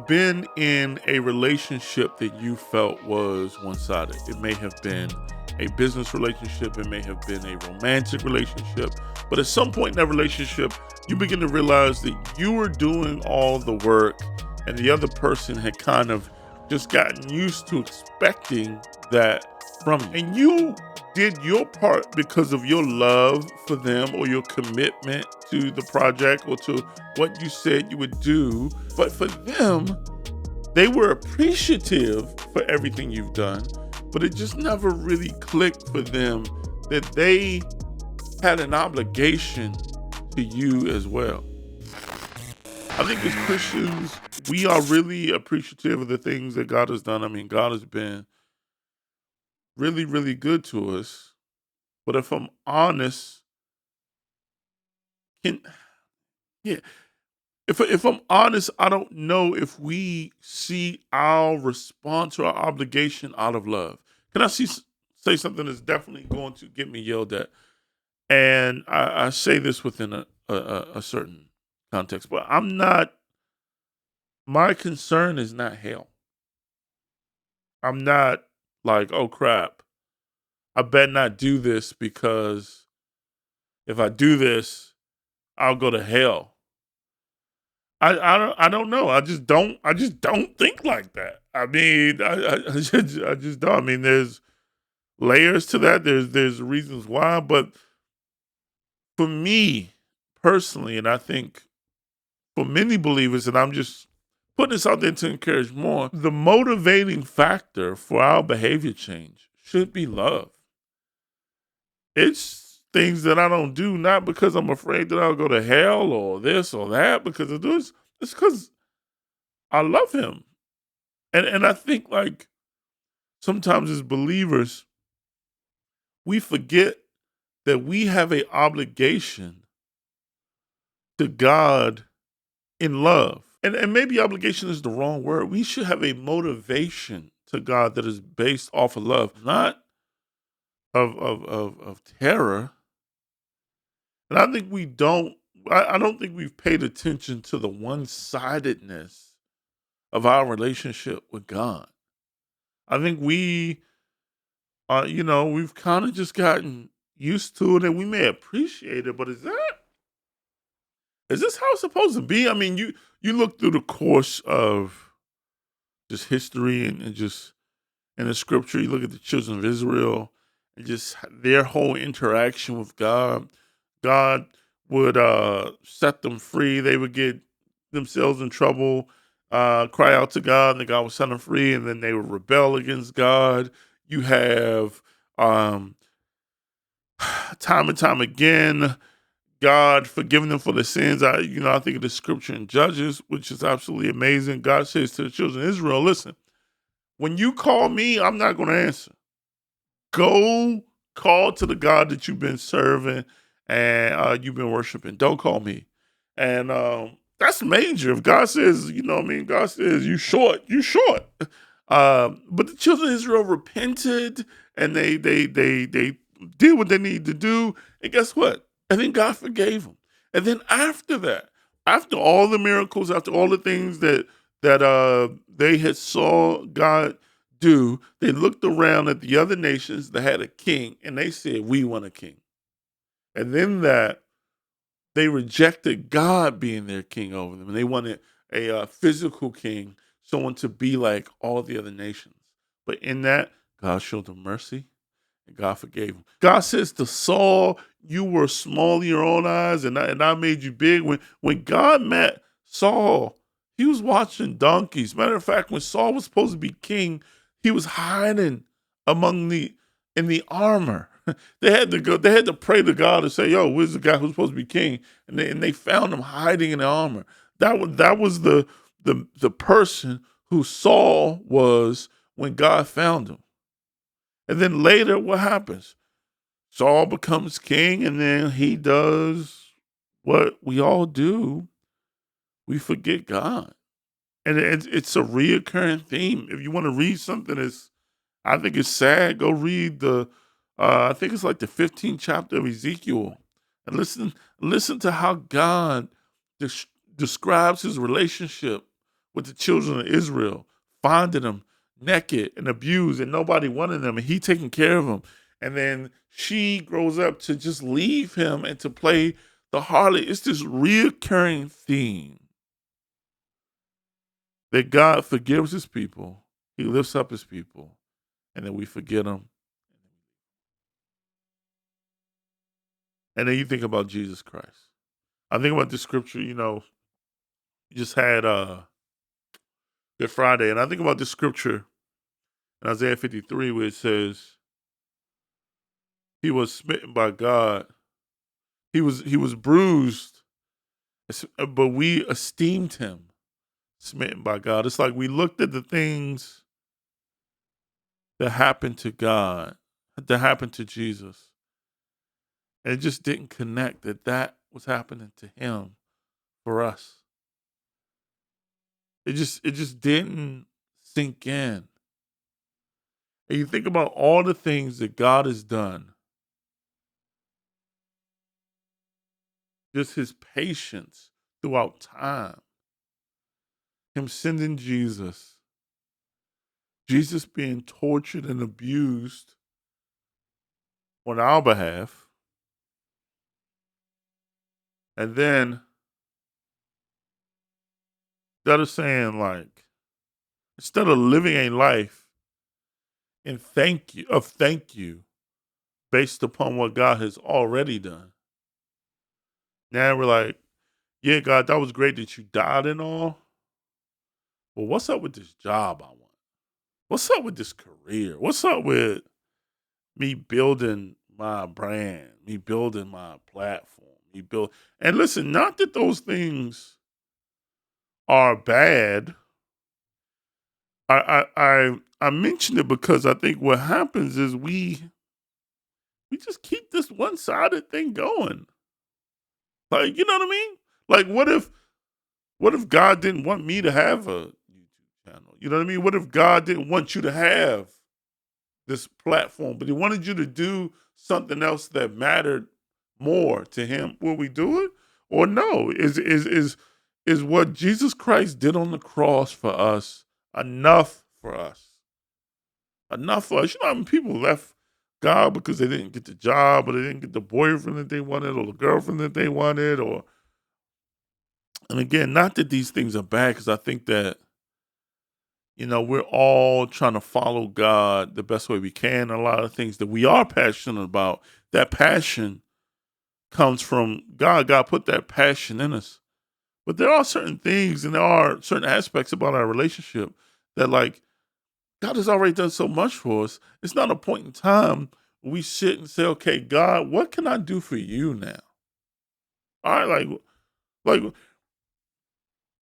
been in a relationship that you felt was one-sided? It may have been a business relationship, it may have been a romantic relationship, but at some point in that relationship, you begin to realize that you were doing all the work and the other person had kind of just gotten used to expecting that from you. And you did your part because of your love for them or your commitment to the project or to what you said you would do. But for them, they were appreciative for everything you've done, but it just never really clicked for them that they had an obligation to you as well. I think as Christians, we are really appreciative of the things that God has done. I mean, God has been really, really good to us. But if I'm honest, can yeah, if I'm honest, I don't know if we see our response or our obligation out of love. Can I say something that's definitely going to get me yelled at? And I say this within a certain context, but I'm not. My concern is not hell. I'm not like, oh crap, I better not do this because if I do this, I'll go to hell. I don't know. I just don't think like that. I mean, I just don't. I mean, there's layers to that. There's reasons why, but for me personally, and I think for many believers, and I'm just putting this out there to encourage more, the motivating factor for our behavior change should be love. It's things that I don't do, not because I'm afraid that I'll go to hell or this or that, because of this. It's because I love him. And I think like sometimes as believers, we forget that we have a obligation to God in love. And maybe obligation is the wrong word. We should have a motivation to God that is based off of love, not of terror. And I think we don't, I don't think we've paid attention to the one sidedness of our relationship with God. I think we've kind of just gotten used to it and we may appreciate it, but is this how it's supposed to be? I mean, you look through the course of just history and just in the scripture, you look at the children of Israel and just their whole interaction with God. God would set them free. They would get themselves in trouble, cry out to God, and then God would set them free, and then they would rebel against God. You have um, time and time again, God forgiving them for their sins. I think of the scripture in Judges, which is absolutely amazing. God says to the children of Israel, listen, when you call me, I'm not going to answer. Go call to the God that you've been serving and you've been worshiping. Don't call me. And that's major. If God says, God says, you short. But the children of Israel repented and they did what they needed to do. And guess what? And then God forgave them. And then after that, after all the miracles, after all the things that they had saw God do, they looked around at the other nations that had a king and they said, we want a king. And then that they rejected God being their king over them and they wanted a physical king, someone to be like all the other nations. But in that, God showed them mercy and God forgave him. God says to Saul, you were small in your own eyes and I made you big. When God met Saul, he was watching donkeys. Matter of fact, when Saul was supposed to be king, he was hiding in the armor. They had to pray to God and say, yo, where's the guy who's supposed to be king? And they found him hiding in the armor. That was the person who Saul was when God found him. And then later, what happens? Saul becomes king, and then he does what we all do. We forget God. And it's a reoccurring theme. If you want to read something that's, I think it's sad, go read I think it's like the 15th chapter of Ezekiel. And listen to how God describes his relationship with the children of Israel, finding them naked and abused and nobody wanted them, and he taking care of them. And then she grows up to just leave him and to play the harlot. It's this reoccurring theme that God forgives his people, he lifts up his people, and then we forget him. And then you think about Jesus Christ. I think about the scripture, you just had Good Friday, and I think about the scripture in Isaiah 53 where it says, he was smitten by God. He was bruised, but we esteemed him smitten by God. It's like we looked at the things that happened to God, that happened to Jesus, and it just didn't connect that was happening to him for us. It just didn't sink in. And you think about all the things that God has done, just his patience throughout time, him sending Jesus, Jesus being tortured and abused on our behalf, and then instead of saying like, instead of living a life in thank you based upon what God has already done. Now we're like, yeah, God, that was great that you died and all. But what's up with this job I want? What's up with this career? What's up with me building my brand, me building my platform, and listen, not that those things are bad. I mention it because I think what happens is we just keep this one-sided thing going. Like, you know what I mean? Like, what if God didn't want me to have a YouTube channel? You know what I mean? What if God didn't want you to have this platform, but he wanted you to do something else that mattered more to him? Will we do it? Or no? Is what Jesus Christ did on the cross for us enough for us? Enough for us? You know how many people left God because they didn't get the job, or they didn't get the boyfriend that they wanted, or the girlfriend that they wanted, or, and again, not that these things are bad, because I think that, we're all trying to follow God the best way we can. A lot of things that we are passionate about, that passion comes from God. God put that passion in us. But there are certain things and there are certain aspects about our relationship that, like, God has already done so much for us. It's not a point in time we sit and say, okay, God, what can I do for you now? All right, like,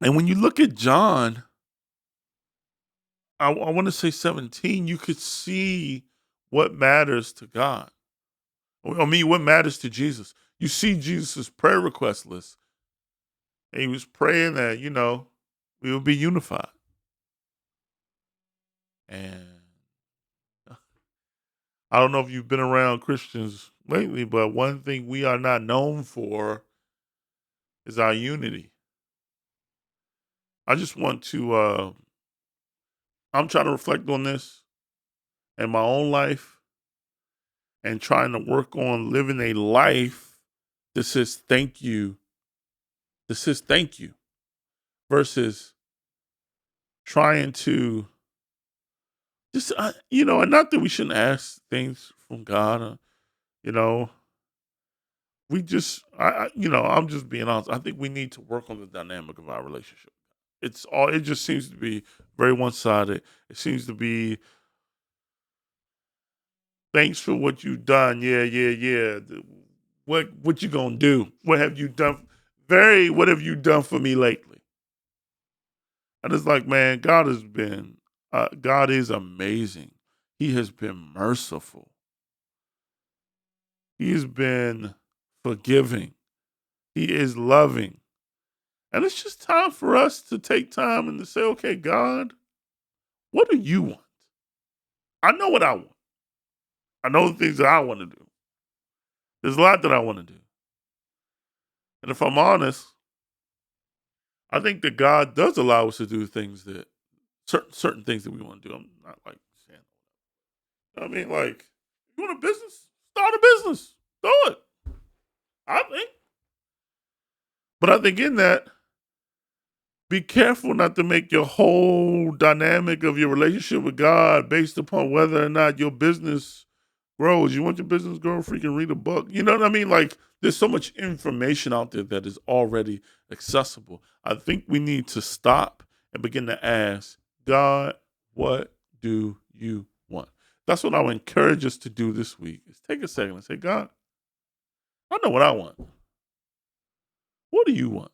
and when you look at John, I want to say 17, you could see what matters to God. I mean, what matters to Jesus. You see Jesus' prayer request list. And he was praying that, we will be unified. And I don't know if you've been around Christians lately, but one thing we are not known for is our unity. I just want to, I'm trying to reflect on this in my own life and trying to work on living a life that says thank you, versus trying to just, and not that we shouldn't ask things from God, you know, I'm just being honest. I think we need to work on the dynamic of our relationship. It just seems to be very one-sided. It seems to be, thanks for what you've done. Yeah, yeah, yeah. What you gonna do? What have you done? What have you done for me lately? And it's like, man, God is amazing. He has been merciful. He's been forgiving. He is loving. And it's just time for us to take time and to say, okay, God, what do you want? I know what I want. I know the things that I want to do. There's a lot that I want to do. And if I'm honest, I think that God does allow us to do things that certain things that we want to do. I'm not like saying, I mean, like, you want a business? Start a business. Do it. I think. But I think in that, be careful not to make your whole dynamic of your relationship with God based upon whether or not your business grows. You want your business to grow, freaking read a book. You know what I mean? Like, there's so much information out there that is already accessible. I think we need to stop and begin to ask, God, what do you want? That's what I would encourage us to do this week, is take a second and say, God, I know what I want. What do you want?